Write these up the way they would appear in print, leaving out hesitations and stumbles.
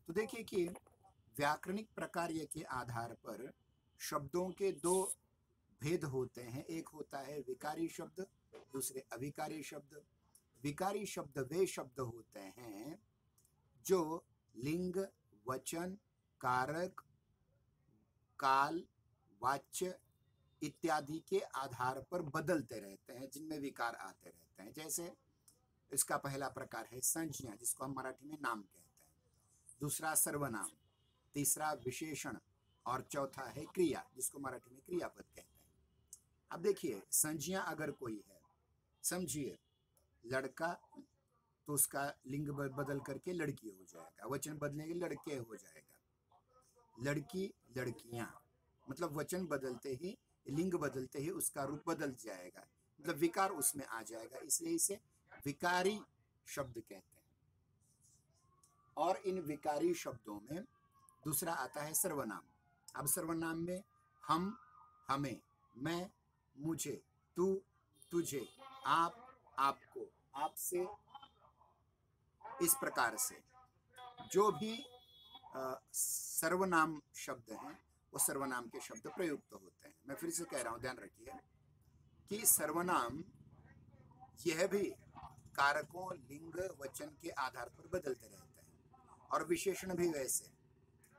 तो देखिए कि व्याकरणिक प्रकार्य के आधार पर शब्दों के दो भेद होते हैं। एक होता है विकारी शब्द, दूसरे अविकारी शब्द। विकारी शब्द वे शब्द होते हैं जो लिंग, वचन, कारक, काल, वाच्य इत्यादि के आधार पर बदलते रहते हैं, जिनमें विकार आते रहते हैं। जैसे इसका पहला प्रकार है संज्ञा, जिसको हम मराठी में नाम कहते हैं। दूसरा सर्वनाम, तीसरा विशेषण और चौथा है क्रिया, जिसको मराठी में क्रियापद कहते हैं। अब देखिए, संज्ञा अगर कोई है, समझिए लड़का, तो उसका लिंग बदल करके लड़की हो जाएगा, वचन बदलेंगे लड़के हो जाएगा। लड़की, लड़कियां, मतलब वचन बदलते ही, लिंग बदलते ही उसका रूप बदल जाएगा, मतलब विकार उसमें आ जाएगा, इसलिए इसे विकारी शब्द कहते हैं। और इन विकारी शब्दों में दूसरा आता है सर्वनाम। अब सर्वनाम में हम, हमें, मैं, मुझे, तू, तुझे, आप, आपको, आपसे, इस प्रकार से जो भी सर्वनाम शब्द हैं वो सर्वनाम के शब्द प्रयुक्त होते हैं। मैं फिर से कह रहा हूं, ध्यान रखिए कि सर्वनाम यह भी कारकों, लिंग, वचन के आधार पर बदलते रहते हैं, और विशेषण भी वैसे,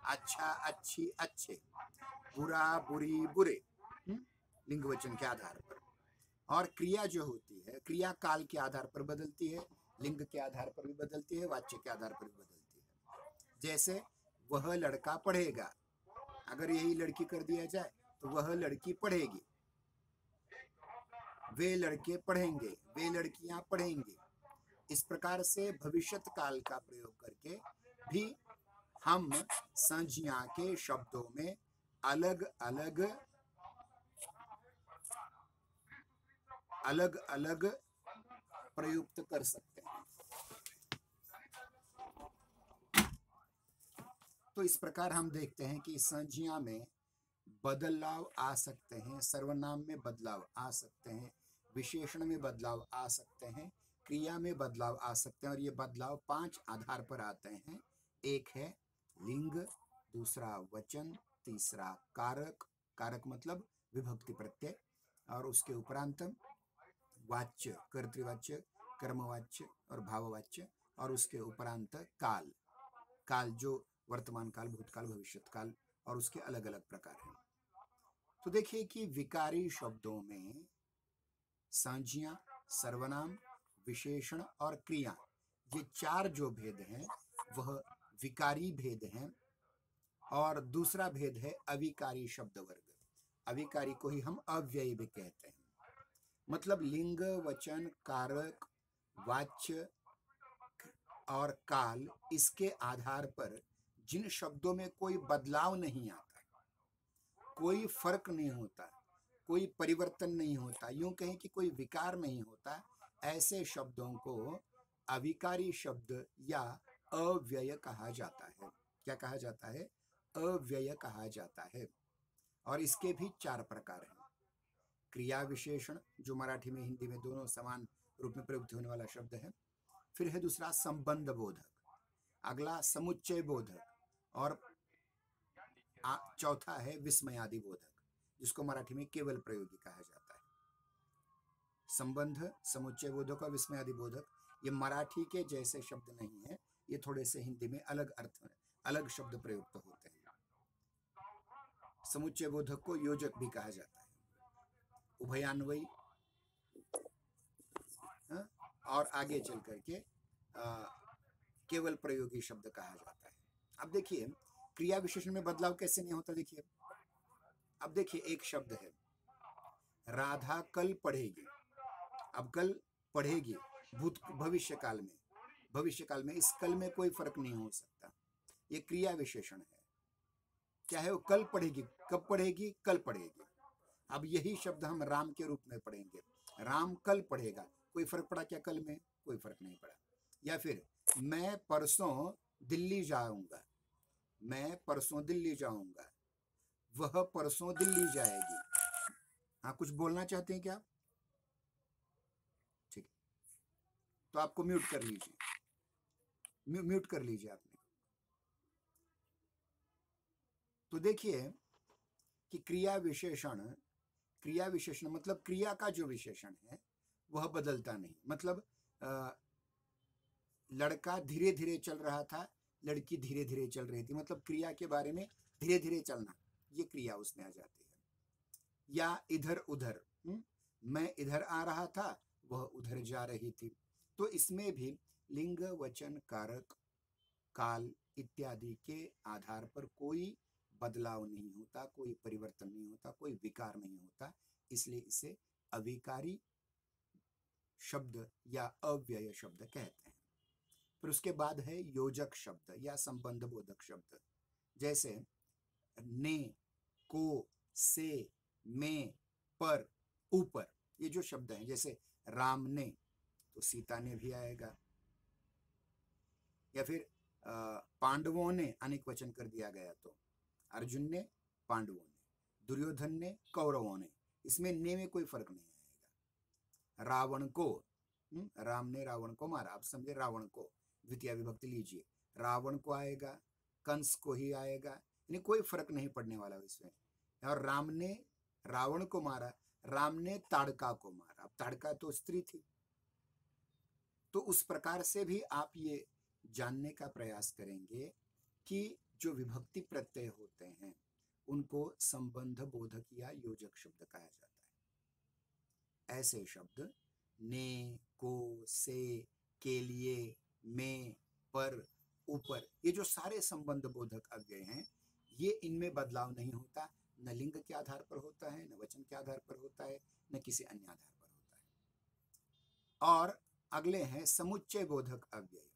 अच्छा, अच्छी, अच्छे, बुरा, बुरी, बुरे, लिंग वचन के आधार पर। और क्रिया जो होती है, क्रिया काल के आधार पर बदलती है, लिंग के आधार पर भी बदलती है, वाच्य के आधार पर भी बदलती है। जैसे वह लड़का पढ़ेगा, अगर यही लड़की कर दिया जाए तो वह लड़की पढ़ेगी। वे लड़के पढ़ेंगे, वे लड़कियां पढ़ेंगी। इस प्रकार से भविष्यत काल का प्रयोग करके भी हम संज्ञा के शब्दों में अलग अलग प्रयुक्त कर सकते हैं। तो इस प्रकार हम देखते हैं कि संज्ञा में बदलाव आ सकते हैं, सर्वनाम में बदलाव आ सकते हैं, विशेषण में बदलाव आ सकते हैं, क्रिया में बदलाव आ सकते हैं। और ये बदलाव 5 आधार पर आते हैं। एक है लिंग, दूसरा वचन, तीसरा कारक, कारक मतलब विभक्ति प्रत्यय, और उसके उपरांत वाच्य, कर्तृवाच्य, कर्मवाच्य और भाववाच्य, और उसके उपरांत काल, काल जो वर्तमान काल, भूतकाल, भविष्यत काल, और उसके अलग अलग प्रकार हैं। तो देखिए कि विकारी शब्दों में संज्ञा, सर्वनाम, विशेषण और क्रिया, ये 4 जो भेद हैं वह विकारी भेद हैं। और दूसरा भेद है अविकारी शब्द वर्ग। अविकारी को ही हम अव्ययी भी कहते हैं, मतलब लिंग, वचन, कारक, वाच्य और काल, इसके आधार पर जिन शब्दों में कोई बदलाव नहीं आता, कोई फर्क नहीं होता, कोई परिवर्तन नहीं होता, यूं कहें कि कोई विकार नहीं होता, ऐसे शब्दों को अविकारी शब्द या अव्यय कहा जाता है। क्या कहा जाता है? अव्यय कहा जाता है। और इसके भी 4 प्रकार हैं। क्रिया विशेषण, जो मराठी में हिंदी में दोनों समान रूप में प्रयुक्त होने वाला शब्द है। फिर है दूसरा संबंध बोधक, अगला समुच्चय बोधक, और चौथा है विस्मयादि बोधक, जिसको मराठी में केवल प्रयोगी कहा जाता है। संबंध, समुच्चय बोधक और विस्मयादि बोधक ये मराठी के जैसे शब्द नहीं है, ये थोड़े से हिंदी में अलग अर्थ में अलग शब्द प्रयुक्त होते हैं। समुच्चय बोधक को योजक भी कहा जाता है, उभयान्वयी, और आगे चल करके केवल प्रयोगी शब्द कहा जाता है। अब देखिए क्रिया विशेषण में बदलाव कैसे नहीं होता। देखिए, अब देखिए एक शब्द है राधा कल पढ़ेगी। अब कल पढ़ेगी भविष्य काल में इस कल में कोई फर्क नहीं हो सकता, ये क्रिया विशेषण है। क्या है? वो कल पढ़ेगी। कब पढ़ेगी? कल पढ़ेगी। अब यही शब्द हम राम के रूप में पढ़ेंगे, राम कल पढ़ेगा, कोई फर्क पड़ा क्या कल में? कोई फर्क नहीं पड़ा। या फिर मैं परसों दिल्ली जाऊंगा, मैं परसों दिल्ली जाऊंगा, वह परसों दिल्ली जाएगी। हाँ, कुछ बोलना चाहते हैं क्या आप? ठीक है, तो आपको म्यूट कर लीजिए, म्यूट कर लीजिए आपने। तो देखिए कि क्रिया विशेषण मतलब क्रिया का जो विशेषण है वह बदलता नहीं। मतलब लड़का धीरे धीरे चल रहा था, लड़की धीरे धीरे चल रही थी, मतलब क्रिया के बारे में धीरे धीरे चलना, ये क्रिया उसमें आ जाती है। या इधर उधर, मैं इधर आ रहा था, वह उधर जा रही थी। तो इसमें भी लिंग, वचन, कारक, काल इत्यादि के आधार पर कोई बदलाव नहीं होता, कोई परिवर्तन नहीं होता, कोई विकार नहीं होता, इसलिए इसे अविकारी शब्द या अव्यय शब्द कहते हैं। फिर उसके बाद है योजक शब्द या संबंध बोधक शब्द, जैसे ने, को, से, में, पर, ऊपर, ये जो शब्द हैं, जैसे राम ने तो सीता ने भी आएगा, या फिर पांडवों ने अनेक वचन कर दिया गया तो अर्जुन ने, पांडवों ने, दुर्योधन ने, कौरवों ने, इसमें ने में कोई फर्क नहीं आएगा। रावण को, राम ने रावण को मारा, आप समझे, रावण को द्वितीय विभक्ति लीजिए, रावण को आएगा, कंस को ही आएगा, यानी कोई फर्क नहीं पड़ने वाला इसमें। और राम ने रावण को मारा, राम ने ताड़का को मारा, अब ताड़का तो स्त्री थी। तो उस प्रकार से भी आप ये जानने का प्रयास करेंगे कि जो विभक्ति प्रत्यय होते हैं उनको संबंध बोधक या योजक शब्द कहा जाता है। ऐसे शब्द ने, को, से, के लिए, में, पर, ऊपर, ये जो सारे संबंध बोधक अव्यय हैं, ये इनमें बदलाव नहीं होता, न लिंग के आधार पर होता है, न वचन के आधार पर होता है, न किसी अन्य आधार पर होता है। और अगले हैं समुच्चय बोधक अव्यय।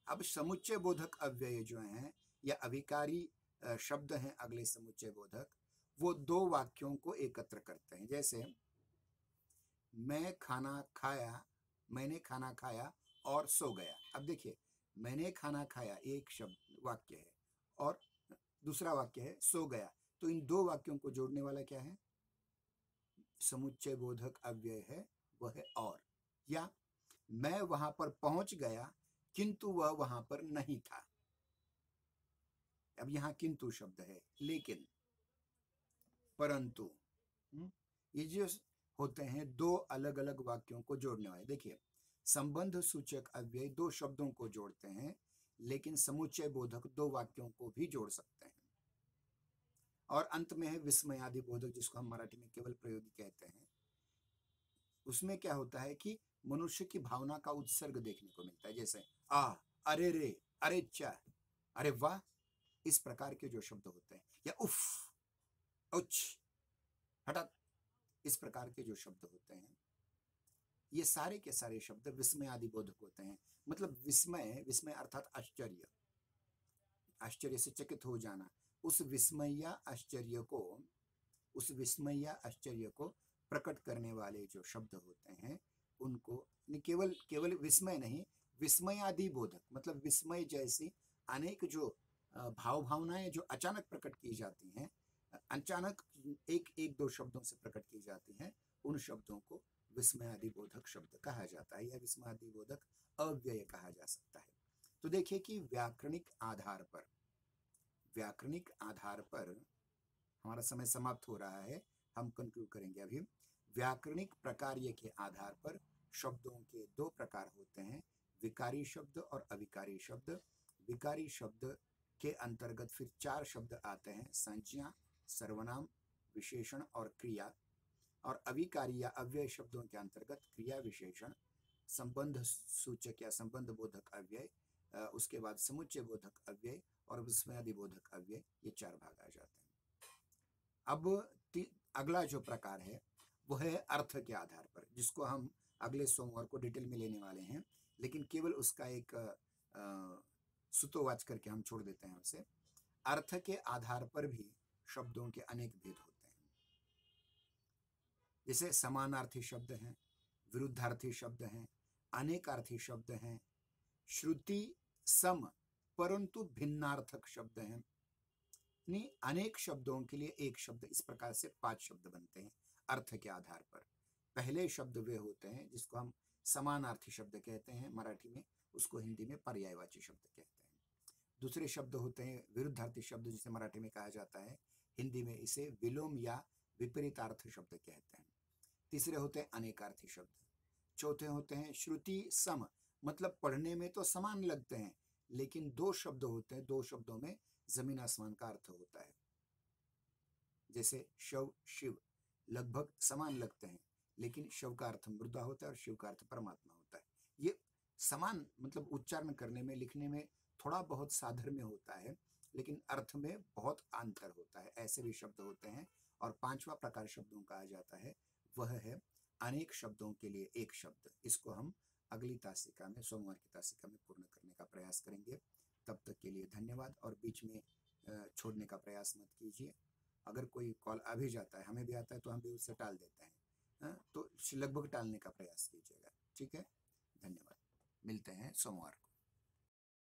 अब समुच्चय बोधक अव्यय जो हैं या अभिकारी शब्द हैं, अगले समुच्चय बोधक, वो दो वाक्यों को एकत्र करते हैं। जैसे मैं खाना खाया, मैंने खाना खाया और सो गया। अब देखिए, मैंने खाना खाया एक शब्द वाक्य है और दूसरा वाक्य है सो गया, तो इन दो वाक्यों को जोड़ने वाला क्या है? समुच्चय बोधक अव्यय है, वह है और। या मैं वहां पर पहुंच गया किंतु वह वहां पर नहीं था। अब यहां किंतु शब्द है, लेकिन, परंतु, ये जो होते हैं दो अलग अलग वाक्यों को जोड़ने वाले। देखिए, संबंध सूचक अव्यय दो शब्दों को जोड़ते हैं, लेकिन समुच्चय बोधक दो वाक्यों को भी जोड़ सकते हैं। और अंत में है विस्मयादि बोधक, जिसको हम मराठी में केवल प्रयोगी कहते हैं। उसमें क्या होता है कि मनुष्य की भावना का उत्सर्ग देखने को मिलता है, जैसे आ, अरे रे, अरे चा, अरे वाह, इस प्रकार के जो शब्द होते हैं, या उफ, उच, हठात, इस प्रकार के जो शब्द होते हैं, ये सारे के सारे शब्द विस्मय आदि बोधक होते हैं। मतलब विस्मय, विस्मय अर्थात आश्चर्य, आश्चर्य से चकित हो जाना, उस विस्मय या आश्चर्य को, उस विस्मय या आश्चर्य को प्रकट करने वाले जो शब्द होते हैं उनको, केवल केवल विस्मय नहीं, विस्मयादि बोधक, मतलब विस्मय जैसी अनेक जो भाव भावनाएं जो अचानक प्रकट की जाती हैं, अचानक एक एक दो शब्दों से प्रकट की जाती हैं, उन शब्दों को विस्मयादि बोधक शब्द कहा जाता है, या विस्मयादि बोधक अव्यय कहा जा सकता है। तो देखिए कि व्याकरणिक आधार पर हमारा समय समाप्त हो रहा है, हम कंक्लूड करेंगे अभी। व्याकरणिक प्रकार्य के आधार पर शब्दों के दो प्रकार होते हैं, विकारी शब्द और अविकारी शब्द। विकारी शब्द के अंतर्गत फिर चार शब्द आते हैं, संज्ञा, सर्वनाम, विशेषण और क्रिया। और अविकारी या अव्यय शब्दों के अंतर्गत क्रिया, विशेषण, संबंध सूचक या संबंध बोधक अव्यय, उसके बाद समुच्चय बोधक अव्यय और विस्मयादि बोधक अव्यय, ये चार भाग आ जाते हैं। अब अगला जो प्रकार है वो है अर्थ के आधार पर, जिसको हम अगले सोमवार को डिटेल में लेने वाले हैं, लेकिन केवल उसका एक सुतोवाच करके हम छोड़ देते हैं उसे। अर्थ के आधार पर भी शब्दों के अनेक भेद होते हैं, जैसे समानार्थी शब्द हैं, विरुद्धार्थी शब्द हैं, अनेकार्थी शब्द हैं, श्रुति सम परंतु भिन्नार्थक शब्द हैं। अनेक शब्दों के लिए एक शब्द, इस प्रकार से 5 शब्द बनते हैं अर्थ के आधार पर। पहले शब्द वे होते हैं जिसको हम समानार्थी शब्द कहते हैं मराठी में, उसको हिंदी में पर्यायवाची शब्द कहते हैं। दूसरे शब्द होते हैं विरुद्धार्थी शब्द, जिसे मराठी में कहा जाता है, हिंदी में इसे विलोम या विपरीतार्थ शब्द कहते हैं। तीसरे होते हैं अनेकार्थी शब्द। चौथे होते हैं श्रुति सम, मतलब पढ़ने में तो समान लगते हैं, लेकिन दो शब्द होते हैं, दो शब्दों में जमीन आसमान का अर्थ होता है। जैसे शव शिव लगभग समान लगते हैं, लेकिन शव का अर्थ मृदा होता है और शिव का अर्थ परमात्मा होता है। ये समान मतलब उच्चारण करने में, लिखने में थोड़ा बहुत साधर्म्य होता है, लेकिन अर्थ में बहुत अंतर होता है। ऐसे भी शब्द होते हैं। और पांचवा प्रकार शब्दों का आ जाता है, वह है अनेक शब्दों के लिए एक शब्द। इसको हम अगली तासिका में, सोमवार की तासिका में पूर्ण करने का प्रयास करेंगे। तब तक के लिए धन्यवाद, और बीच में छोड़ने का प्रयास मत कीजिए। अगर कोई कॉल आ भी जाता है, हमें भी आता है, तो हम भी उससे टाल देते हैं, तो लगभग टालने का प्रयास कीजिएगा। ठीक है, धन्यवाद। मिलते हैं सोमवार को।